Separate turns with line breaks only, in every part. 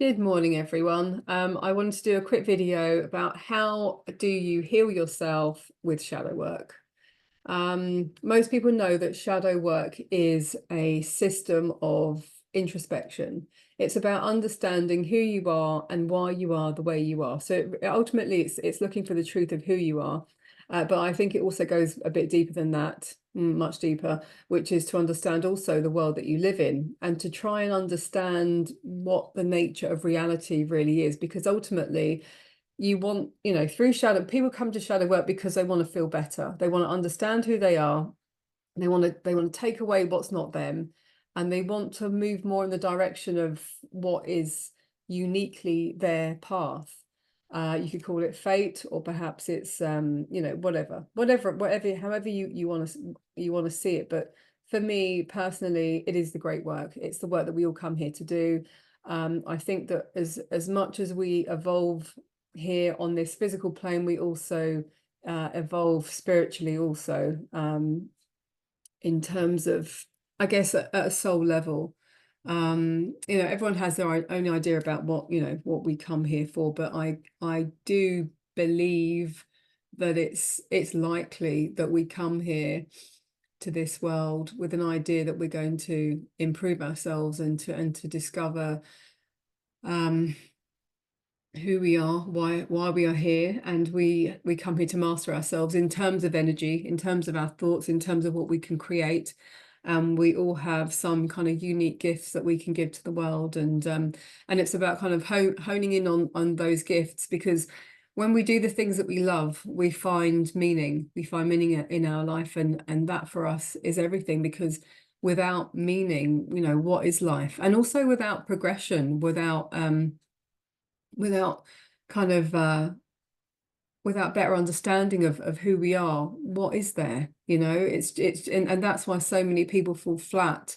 Good morning, everyone. I wanted to do a quick video about how do you heal yourself with shadow work. Most people know that shadow work is a system of introspection. It's about understanding who you are and why you are the way you are. So ultimately, it's looking for the truth of who you are. But I think it also goes a bit deeper than that, much deeper, which is to understand also the world that you live in and to try and understand what the nature of reality really is. Because ultimately, you want, through shadow, people come to shadow work because they want to feel better. They want to understand who they are. They want to take away what's not them, and they want to move more in the direction of what is uniquely their path. You could call it fate, or perhaps it's whatever, however you want to see it. But for me personally, it is the great work. It's the work that we all come here to do. I think that as much as we evolve here on this physical plane, we also evolve spiritually also, in terms of, I guess, at a soul level. Everyone has their own idea about what we come here for, but I do believe that it's likely that we come here to this world with an idea that we're going to improve ourselves and to discover who we are, why we are here, and we come here to master ourselves in terms of energy, in terms of our thoughts, in terms of what we can create. We all have some kind of unique gifts that we can give to the world, and it's about kind of honing in on those gifts, because when we do the things that we love, we find meaning in our life, and that for us is everything. Because without meaning, what is life? And also without progression, without kind of without better understanding of who we are, what is there? And that's why so many people fall flat,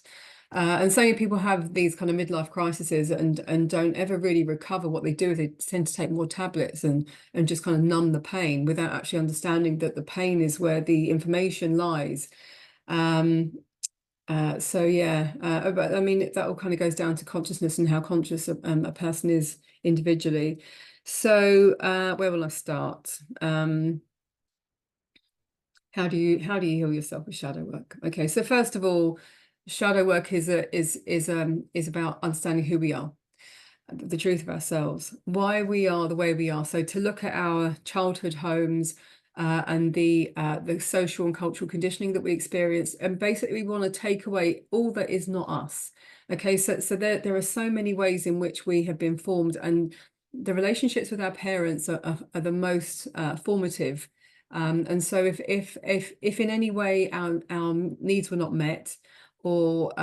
and so many people have these kind of midlife crises and don't ever really recover. What they do is they tend to take more tablets and just kind of numb the pain without actually understanding that the pain is where the information lies. So yeah, but I mean, that all kind of goes down to consciousness and how conscious a person is individually. So where will I start? How do you heal yourself with shadow work? Okay, so first of all, shadow work is about understanding who we are, the truth of ourselves, why we are the way we are. So to look at our childhood homes, and the social and cultural conditioning that we experience, and basically we want to take away all that is not us. Okay, so there are so many ways in which we have been formed, and the relationships with our parents are the most formative. And so if in any way our needs were not met, or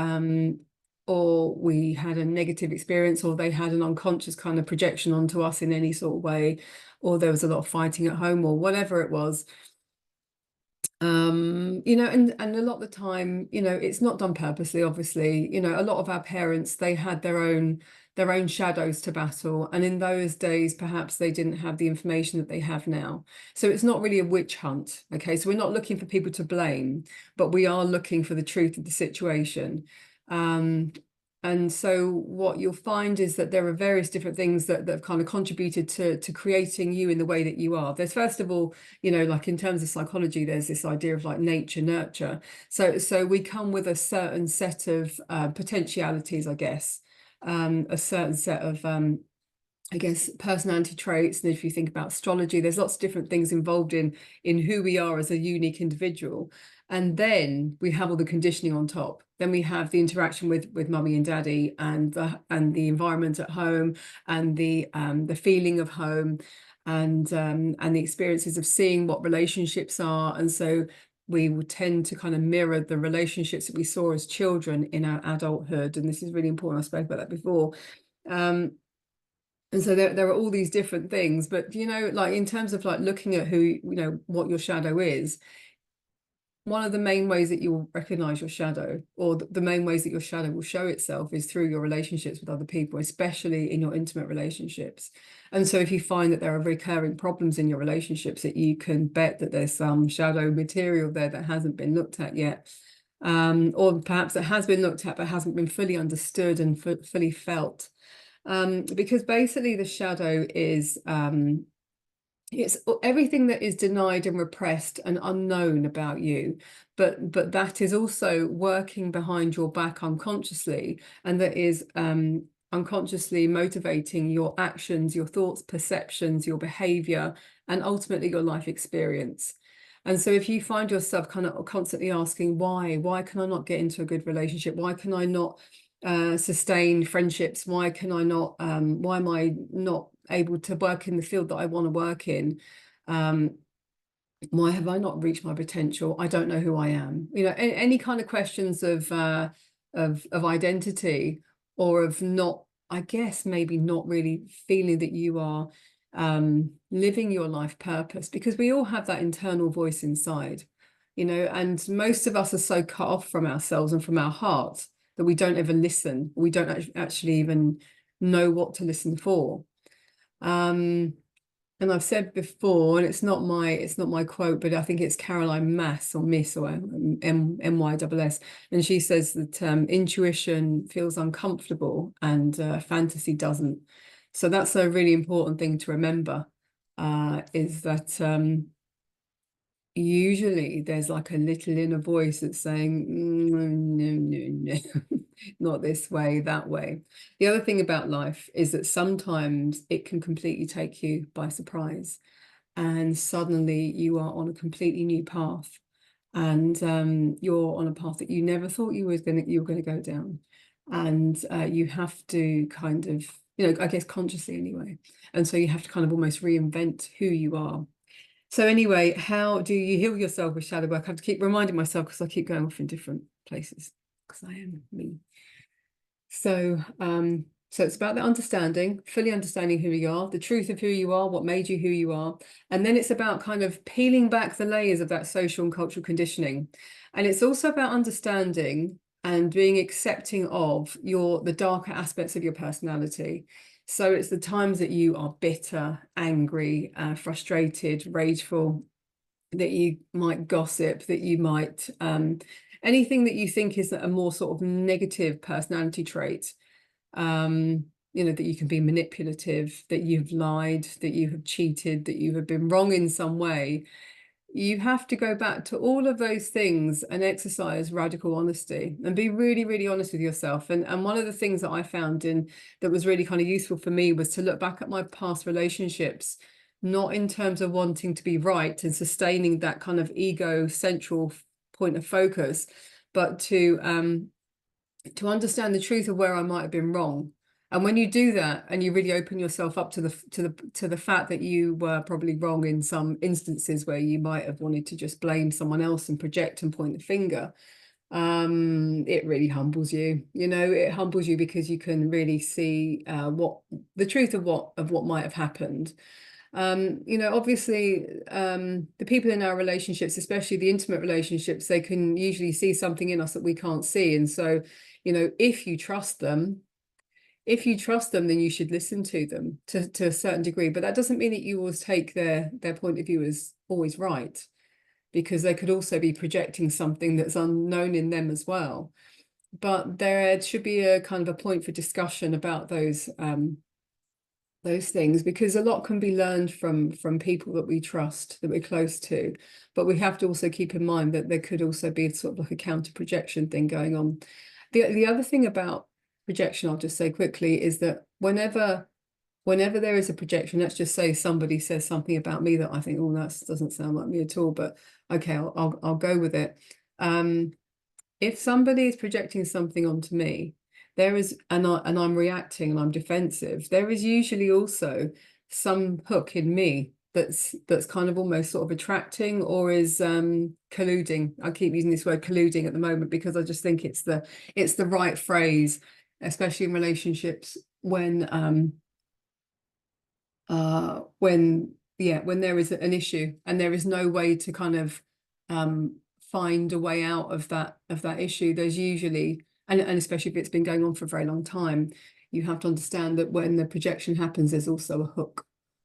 we had a negative experience, or they had an unconscious kind of projection onto us in any sort of way, or there was a lot of fighting at home, or whatever it was, and a lot of the time, it's not done purposely, obviously. A lot of our parents, they had their own shadows to battle, and in those days perhaps they didn't have the information that they have now. So it's not really a witch hunt. Okay, so we're not looking for people to blame, but we are looking for the truth of the situation. And so what you'll find is that there are various different things that have kind of contributed to creating you in the way that you are. There's, first of all, like in terms of psychology, there's this idea of like nature, nurture. So we come with a certain set of potentialities, I guess, a certain set of I guess personality traits. And if you think about astrology, there's lots of different things involved in who we are as a unique individual. And then we have all the conditioning on top. Then we have the interaction with mummy and daddy, and the environment at home, and the feeling of home, and the experiences of seeing what relationships are. And so we would tend to kind of mirror the relationships that we saw as children in our adulthood. And this is really important. I spoke about that before. And so there are all these different things, but like in terms of like looking at who, what your shadow is, one of the main ways that you'll recognize your shadow, or the main ways that your shadow will show itself, is through your relationships with other people, especially in your intimate relationships. And so if you find that there are recurring problems in your relationships, that you can bet that there's some shadow material there that hasn't been looked at yet, or perhaps it has been looked at but hasn't been fully understood and fully felt. Because basically the shadow is it's everything that is denied and repressed and unknown about you, but that is also working behind your back unconsciously, and that is unconsciously motivating your actions, your thoughts, perceptions, your behavior, and ultimately your life experience. And so if you find yourself kind of constantly asking, why can I not get into a good relationship? Why can I not sustain friendships? Why can I not, why am I not able to work in the field that I want to work in? Why have I not reached my potential? I don't know who I am. You know, any kind of questions of identity, or of not, I guess maybe not really feeling that you are living your life purpose, because we all have that internal voice inside, you know, and most of us are so cut off from ourselves and from our hearts that we don't ever listen. We don't actually even know what to listen for. And I've said before, and it's not my quote, but I think it's Caroline Mass or Miss or MYSS, and she says that intuition feels uncomfortable and fantasy doesn't. So that's a really important thing to remember, is that usually there's like a little inner voice that's saying, no, not this way, that way. The other thing about life is that sometimes it can completely take you by surprise, and suddenly you are on a completely new path, and you're on a path that you never thought you were going to go down, and you have to kind of, you know, I guess consciously anyway, and so you have to kind of almost reinvent who you are. So anyway, how do you heal yourself with shadow work? I have to keep reminding myself because I keep going off in different places because I am me. So so it's about the understanding, fully understanding who you are, the truth of who you are, what made you who you are. And then it's about kind of peeling back the layers of that social and cultural conditioning. And it's also about understanding and being accepting of the darker aspects of your personality. So it's the times that you are bitter, angry, frustrated, rageful, that you might gossip, that you might anything that you think is a more sort of negative personality trait. You know, that you can be manipulative, that you've lied, that you have cheated, that you have been wrong in some way. You have to go back to all of those things and exercise radical honesty and be really, really honest with yourself. And one of the things that I found that was really kind of useful for me was to look back at my past relationships, not in terms of wanting to be right and sustaining that kind of ego central point of focus, but to understand the truth of where I might have been wrong. And when you do that and you really open yourself up to the fact that you were probably wrong in some instances where you might have wanted to just blame someone else and project and point the finger, it really humbles you. You know, it humbles you because you can really see what the truth of what might have happened. You know, obviously, the people in our relationships, especially the intimate relationships, they can usually see something in us that we can't see. And so, you know, if you trust them, then you should listen to them to a certain degree. But that doesn't mean that you always take their point of view as always right, because they could also be projecting something that's unknown in them as well. But there should be a kind of a point for discussion about those things, because a lot can be learned from people that we trust, that we're close to. But we have to also keep in mind that there could also be sort of like a counter projection thing going on. The other thing about projection, I'll just say quickly, is that whenever there is a projection, let's just say somebody says something about me that I think, oh, that doesn't sound like me at all, but okay, I'll go with it. If somebody is projecting something onto me, there is, and I'm reacting and I'm defensive, there is usually also some hook in me that's kind of almost sort of attracting, or is colluding. I keep using this word colluding at the moment because I just think it's the right phrase, especially in relationships when there is an issue and there is no way to kind of find a way out of that issue. There's usually, and especially if it's been going on for a very long time, you have to understand that when the projection happens, there's also a hook.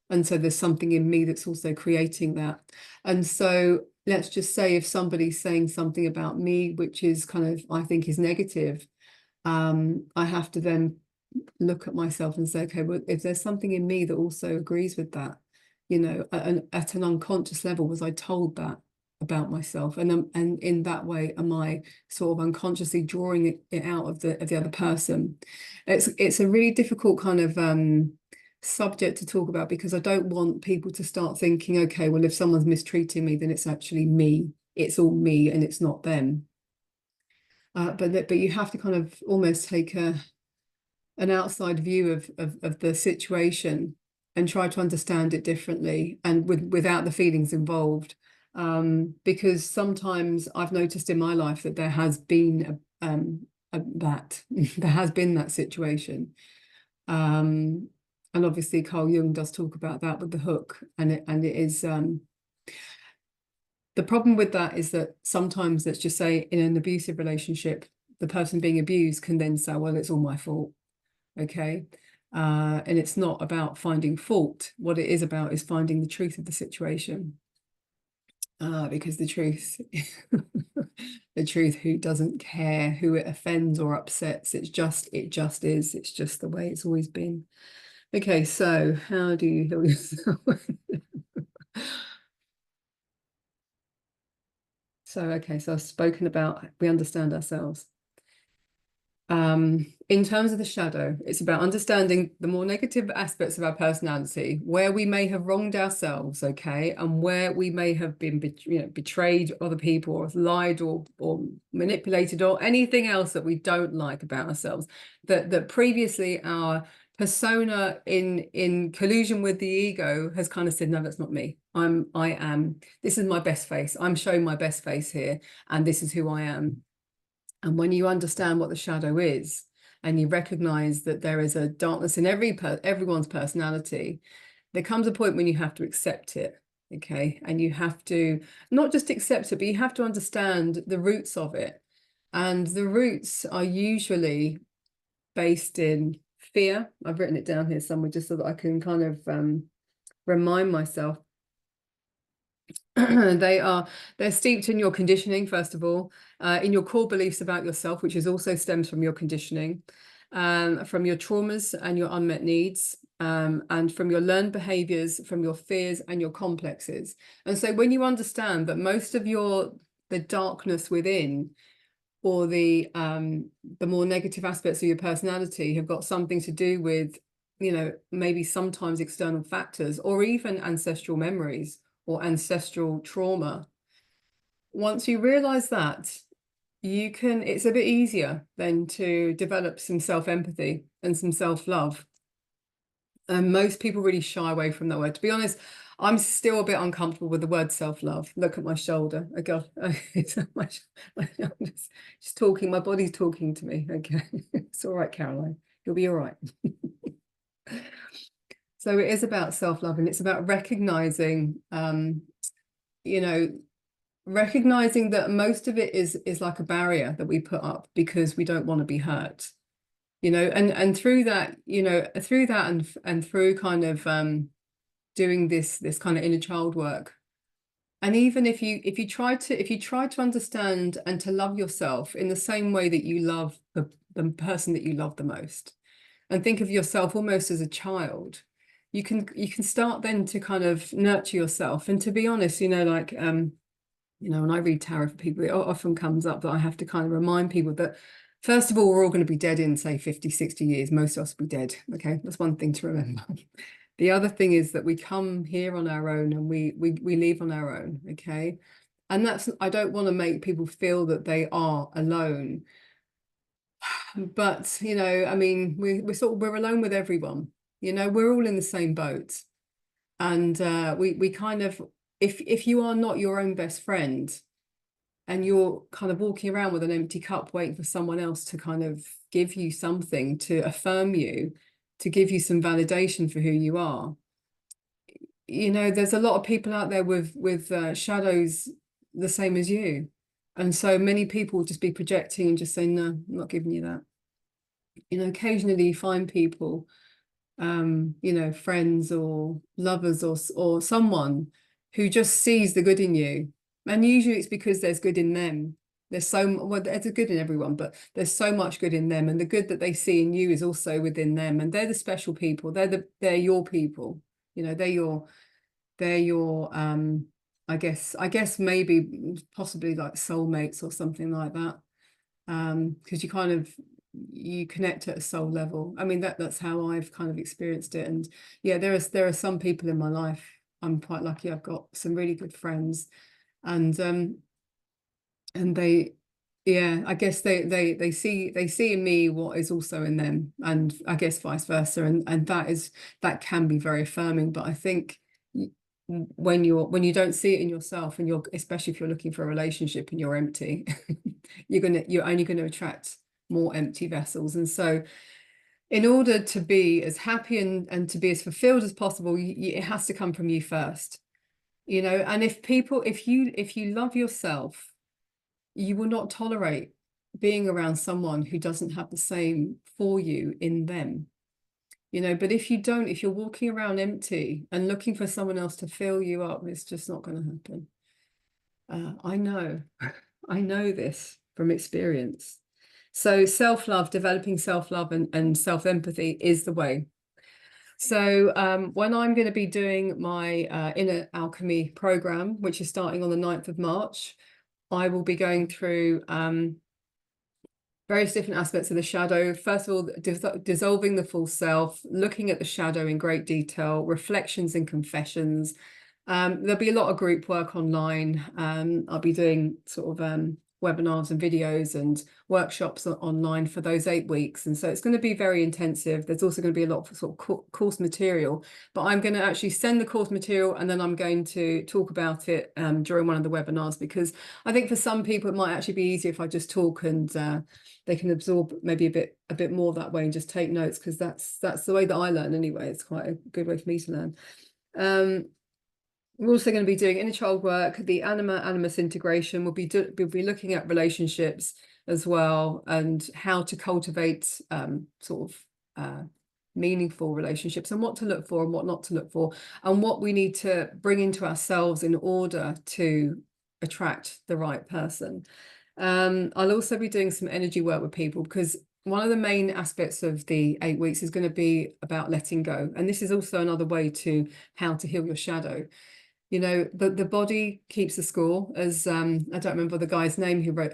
And so there's something in me that's also creating that. And so let's just say if somebody's saying something about me, which is kind of, I think is negative, I have to then look at myself and say, okay, well, if there's something in me that also agrees with that, you know, at an unconscious level, was I told that about myself? And in that way, am I sort of unconsciously drawing it out of the other person? It's a really difficult kind of subject to talk about, because I don't want people to start thinking, okay, well, if someone's mistreating me, then it's actually me. It's all me and it's not them. But you have to kind of almost take an outside view of the situation and try to understand it differently and without the feelings involved. Because sometimes I've noticed in my life that there has been there has been that situation. And obviously Carl Jung does talk about that with the hook, and it is the problem with that is that sometimes, let's just say in an abusive relationship, the person being abused can then say, well, it's all my fault. Okay. And it's not about finding fault. What it is about is finding the truth of the situation. Because the truth, the truth, who doesn't care who it offends or upsets? It just is. It's just the way it's always been. Okay, so how do you heal yourself? So I've spoken about, we understand ourselves. In terms of the shadow, it's about understanding the more negative aspects of our personality, where we may have wronged ourselves, okay, and where we may have been betrayed other people, or lied, or manipulated, or anything else that we don't like about ourselves, that previously our persona in collusion with the ego has kind of said, no, that's not me. This is my best face. I'm showing my best face here, and this is who I am. And when you understand what the shadow is, and you recognize that there is a darkness in everyone's personality, there comes a point when you have to accept it, okay? And you have to not just accept it, but you have to understand the roots of it. And the roots are usually based in fear. I've written it down here somewhere just so that I can kind of remind myself. They're steeped in your conditioning, first of all, in your core beliefs about yourself, which is also stems from your conditioning, from your traumas and your unmet needs, and from your learned behaviors, from your fears and your complexes. And so when you understand that most of the darkness within, or the more negative aspects of your personality, have got something to do with, you know, maybe sometimes external factors, or even ancestral memories or ancestral trauma. Once you realize that, it's a bit easier then to develop some self-empathy and some self-love. And most people really shy away from that word. To be honest, I'm still a bit uncomfortable with the word self-love. Look at my shoulder. Oh God, I'm just talking. My body's talking to me. Okay, it's all right, Caroline. You'll be all right. So it is about self-love, and it's about recognizing, recognizing that most of it is like a barrier that we put up because we don't want to be hurt, and through that, and through kind of doing this kind of inner child work. And even if you try to understand and to love yourself in the same way that you love the person that you love the most, and think of yourself almost as a child, you can start then to kind of nurture yourself. And to be honest, when I read tarot for people, it often comes up that I have to kind of remind people that, first of all, we're all going to be dead in, say, 50, 60 years. Most of us will be dead. Okay, that's one thing to remember. The other thing is that we come here on our own, and we leave on our own. Okay, and I don't want to make people feel that they are alone. But I mean, we're alone with everyone. We're all in the same boat, and we kind of, if you are not your own best friend, and you're kind of walking around with an empty cup waiting for someone else to kind of give you something, to affirm you, to give you some validation for who you are, there's a lot of people out there with shadows the same as you. And so many people will just be projecting and just saying, no, I'm not giving you that. Occasionally you find people, friends or lovers, or someone who just sees the good in you. And usually it's because there's good in them. There's well, there's a good in everyone, but there's so much good in them, and the good that they see in you is also within them, and they're the special people. They're your people. You know, they're your I guess maybe possibly like soulmates or something like that. Because you kind of, you connect at a soul level. I mean, that's how I've kind of experienced it. And yeah, there are some people in my life. I'm quite lucky. I've got some really good friends, and they, yeah, I guess they see in me what is also in them, and I guess vice versa. And that can be very affirming. But I think when you don't see it in yourself, and you're, especially if you're looking for a relationship and you're empty, you're only going to attract more empty vessels. And so in order to be as happy and to be as fulfilled as possible, it has to come from you first, you know. And if you love yourself, you will not tolerate being around someone who doesn't have the same for you in them, you know. But if you're walking around empty and looking for someone else to fill you up, it's just not going to happen. I know I know this from experience. So self-love, developing self-love and self-empathy is the way. So when I'm going to be doing my Inner Alchemy program, which is starting on the 9th of March, I will be going through various different aspects of the shadow. First of all, dissolving the false self, looking at the shadow in great detail, reflections and confessions. There'll be a lot of group work online. I'll be doing sort of webinars and videos and workshops online for those 8 weeks. And so it's going to be very intensive. There's also going to be a lot of sort of course material, but I'm going to actually send the course material, and then I'm going to talk about it during one of the webinars, because I think for some people it might actually be easier if I just talk, and they can absorb maybe a bit more that way and just take notes, because that's the way that I learn anyway. It's quite a good way for me to learn. We're also going to be doing inner child work, the Anima Animus integration. We'll be looking at relationships as well, and how to cultivate sort of meaningful relationships, and what to look for and what not to look for, and what we need to bring into ourselves in order to attract the right person. I'll also be doing some energy work with people, because one of the main aspects of the 8 weeks is going to be about letting go. And this is also another way to how to heal your shadow. You know, the body keeps the score, as I don't remember the guy's name who wrote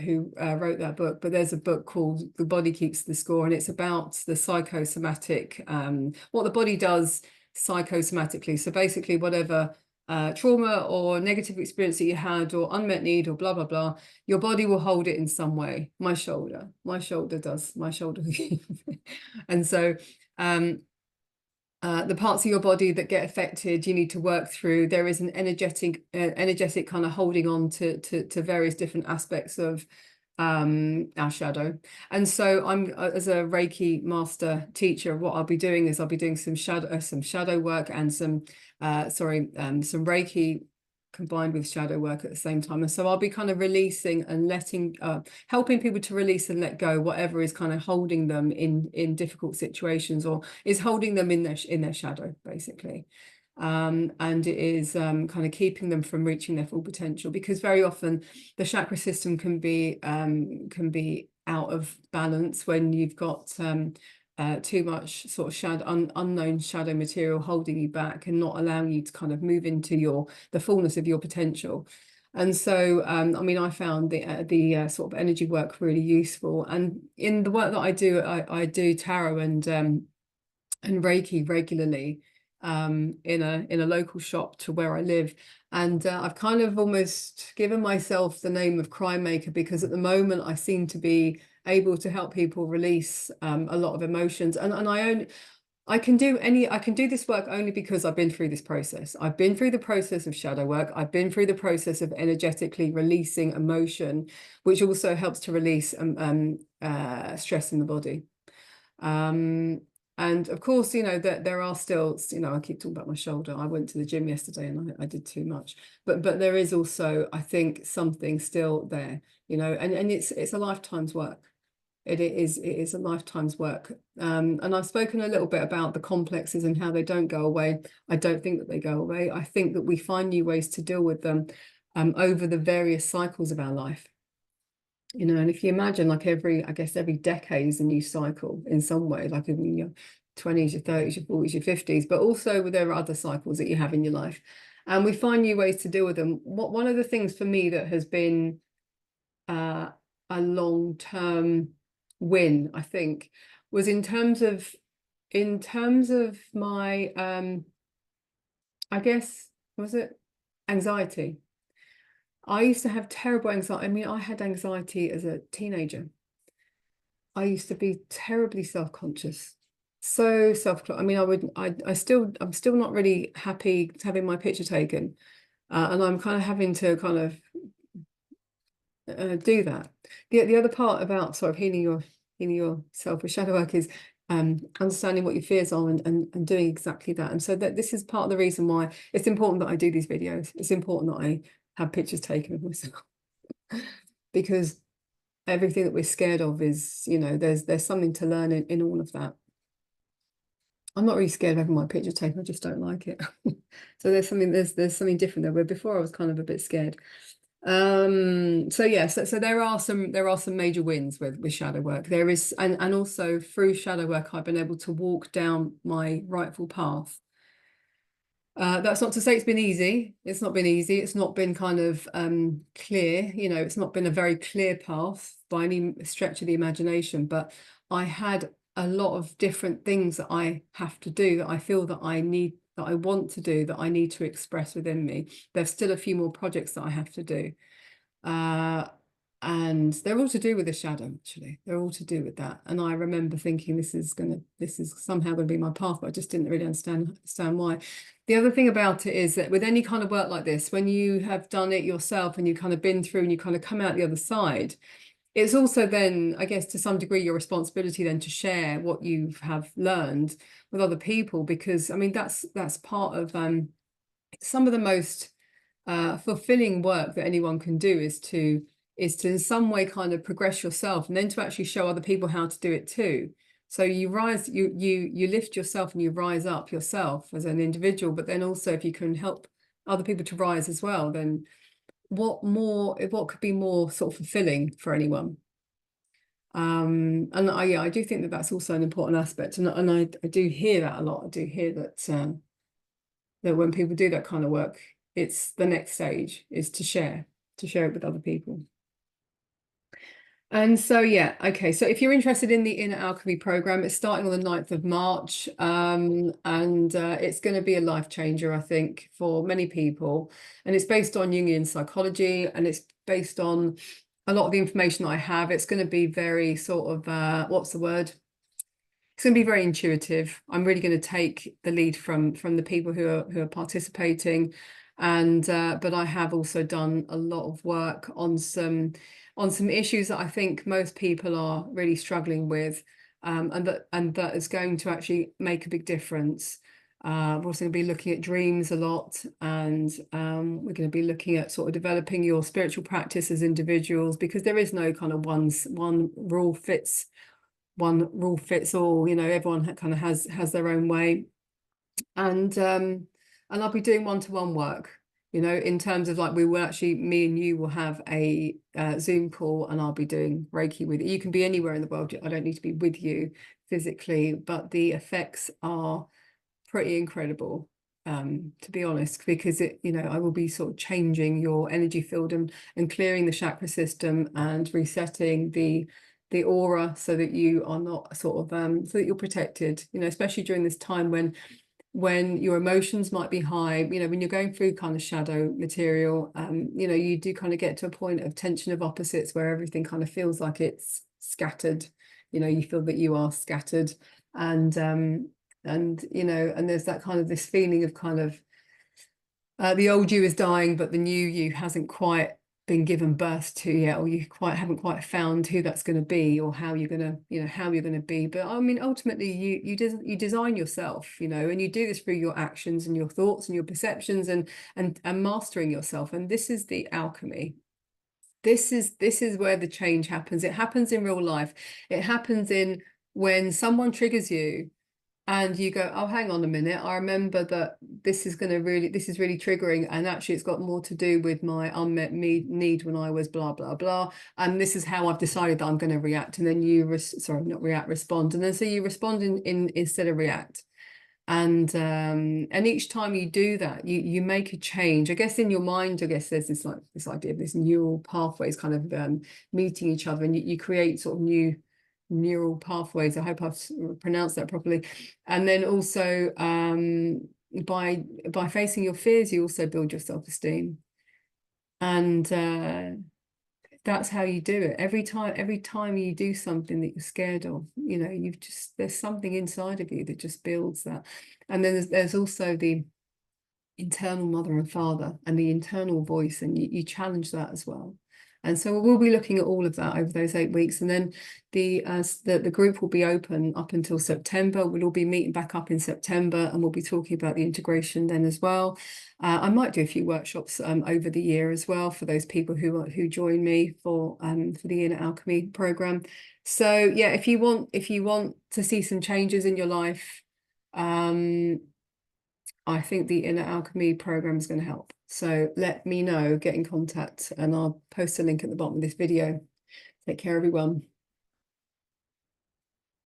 that book, but there's a book called The Body Keeps the Score, and it's about the psychosomatic, what the body does psychosomatically. So basically, whatever trauma or negative experience that you had, or unmet need, or blah blah blah, your body will hold it in some way. My shoulder does, my shoulder. And so the parts of your body that get affected, you need to work through. There is an energetic kind of holding on to various different aspects of our shadow. And so I'm, as a Reiki master teacher, what I'll be doing is I'll be doing some shadow work and some Reiki combined with shadow work at the same time. And so I'll be kind of releasing and letting, helping people to release and let go whatever is kind of holding them in difficult situations, or is holding them in their shadow, basically. And it is kind of keeping them from reaching their full potential, because very often the chakra system can be out of balance when you've got too much sort of unknown shadow material holding you back and not allowing you to kind of move into the fullness of your potential. And so, I mean, I found the sort of energy work really useful. And in the work that I do tarot and Reiki regularly in a local shop to where I live. And I've kind of almost given myself the name of Crime Maker, because at the moment I seem to be able to help people release a lot of emotions. And I can do this work only because I've been through this process. I've been through the process of shadow work. I've been through the process of energetically releasing emotion, which also helps to release stress in the body. And of course, you know, that there are still, you know, I keep talking about my shoulder. I went to the gym yesterday and I did too much. But there is also, I think, something still there, you know, and it's a lifetime's work. It is a lifetime's work. And I've spoken a little bit about the complexes and how they don't go away. I don't think that they go away. I think that we find new ways to deal with them over the various cycles of our life. You know, and if you imagine like every, I guess every decade is a new cycle in some way, like in your 20s, your 30s, your 40s, your 50s, but also there are other cycles that you have in your life. And we find new ways to deal with them. One of the things for me that has been a long-term win, I think, was in terms of my I guess, was it anxiety? I used to have terrible anxiety. I mean, I had anxiety as a teenager. I used to be terribly self-conscious. So self-conscious. I mean, I'm still not really happy having my picture taken. And I'm kind of having to kind of do that. The other part about sort of healing yourself with shadow work is understanding what your fears are and doing exactly that. And so that this is part of the reason why it's important that I do these videos. It's important that I have pictures taken of myself because everything that we're scared of is, you know, there's something to learn in all of that. I'm not really scared of having my picture taken, I just don't like it. So there's something different there, where before I was kind of a bit scared. So yes, so there are some major wins with shadow work. There is, and also through shadow work I've been able to walk down my rightful path. That's not to say it's been easy. It's not been easy. It's not been kind of clear, you know, it's not been a very clear path by any stretch of the imagination, but I had a lot of different things that I have to do, that I feel that I need, that I want to do, that I need to express within me. There's still a few more projects that I have to do. And they're all to do with the shadow, actually. They're all to do with that. And I remember thinking this is somehow going to be my path, but I just didn't really understand why. The other thing about it is that with any kind of work like this, when you have done it yourself and you kind of been through and you kind of come out the other side, it's also then, I guess, to some degree, your responsibility then to share what you have learned with other people, because I mean that's part of some of the most fulfilling work that anyone can do is to in some way kind of progress yourself, and then to actually show other people how to do it too. So you lift yourself and you rise up yourself as an individual, but then also if you can help other people to rise as well, then what could be more sort of fulfilling for anyone? And I do think that that's also an important aspect, and I do hear that a lot. I do hear that that when people do that kind of work, it's the next stage is to share it with other people. And so, yeah, okay. So if you're interested in the Inner Alchemy program, it's starting on the 9th of March. And it's going to be a life changer, I think, for many people. And it's based on Jungian psychology, and it's based on a lot of the information that I have. It's going to be very sort of, what's the word? It's going to be very intuitive. I'm really going to take the lead from the people who are participating. And but I have also done a lot of work on some issues that I think most people are really struggling with, and that is going to actually make a big difference. We're also going to be looking at dreams a lot, and we're going to be looking at sort of developing your spiritual practice as individuals, because there is no kind of one rule fits all. You know, everyone kind of has their own way. And I'll be doing one-to-one work, you know, in terms of like, we will actually, me and you will have a Zoom call, and I'll be doing Reiki with you. You can be anywhere in the world. I don't need to be with you physically, but the effects are pretty incredible, to be honest, because you know, I will be sort of changing your energy field and clearing the chakra system and resetting the aura, so that you are not sort of so that you're protected, you know, especially during this time when your emotions might be high, you know, when you're going through kind of shadow material, you know, you do kind of get to a point of tension of opposites where everything kind of feels like it's scattered. You know, you feel that you are scattered, and you know, and there's that kind of this feeling of kind of the old you is dying, but the new you hasn't quite been given birth to yet, or you haven't quite found who that's going to be, or how you're going to, you know, how you're going to be. But I mean, ultimately you design yourself, you know, and you do this through your actions and your thoughts and your perceptions, and mastering yourself. And this is the alchemy. This is where the change happens. It happens in real life. It happens in when someone triggers you, and you go, oh, hang on a minute, I remember that this is really triggering, and actually it's got more to do with my unmet need when I was blah blah blah, and this is how I've decided that I'm going to react. And then you respond, and then so you respond in instead of react. And each time you do that, you make a change, I guess, in your mind. I guess there's this idea of this neural pathways kind of meeting each other, and you create sort of new neural pathways. I hope I've pronounced that properly. And then also by facing your fears, you also build your self-esteem. And that's how you do it. Every time you do something that you're scared of, you know, there's something inside of you that just builds that. And then there's also the internal mother and father and the internal voice, and you challenge that as well. And so we'll be looking at all of that over those 8 weeks. And then the group will be open up until September. We'll all be meeting back up in September, and we'll be talking about the integration then as well. I might do a few workshops over the year as well for those people who join me for the Inner Alchemy program. So yeah, if you want to see some changes in your life, I think the Inner Alchemy program is going to help. So let me know, get in contact, and I'll post a link at the bottom of this video. Take care, everyone.